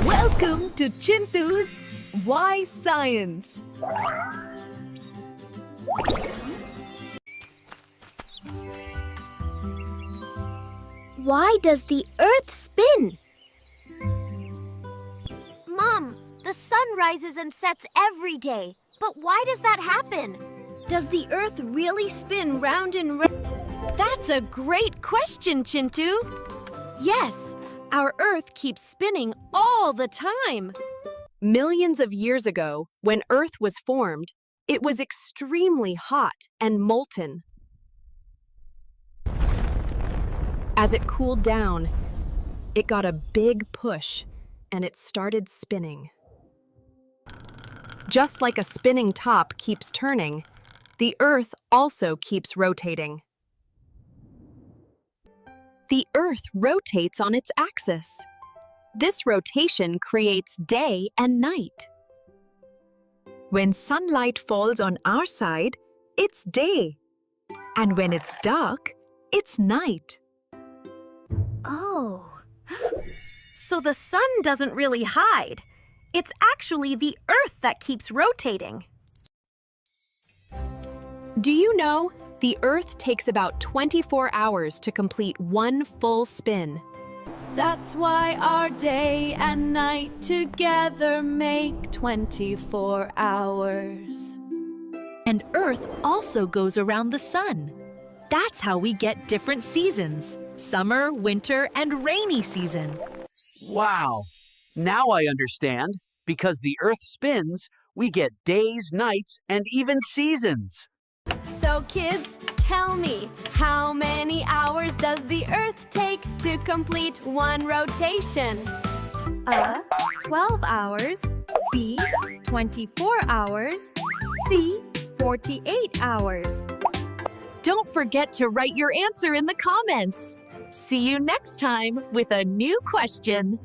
Welcome to Chintu's Why Science. Why does the Earth spin? Mom, the sun rises and sets every day. But why does that happen? Does the Earth really spin round and round? That's a great question, Chintu. Yes, our Earth keeps spinning all the time. Millions of years ago, when Earth was formed, it was extremely hot and molten. As it cooled down, it got a big push and it started spinning. Just like a spinning top keeps turning, the Earth also keeps rotating. The Earth rotates on its axis. This rotation creates day and night. When sunlight falls on our side, it's day. And when it's dark, it's night. Oh. So the sun doesn't really hide. It's actually the Earth that keeps rotating. Do you know the Earth takes about 24 hours to complete one full spin? That's why our day and night together make 24 hours. And Earth also goes around the sun. That's how we get different seasons: summer, winter, and rainy season. Wow! Now I understand. Because the Earth spins, we get days, nights, and even seasons. So kids, tell me, how many hours does the Earth take to complete one rotation? A. 12 hours. B. 24 hours. C. 48 hours. Don't forget to write your answer in the comments. See you next time with a new question.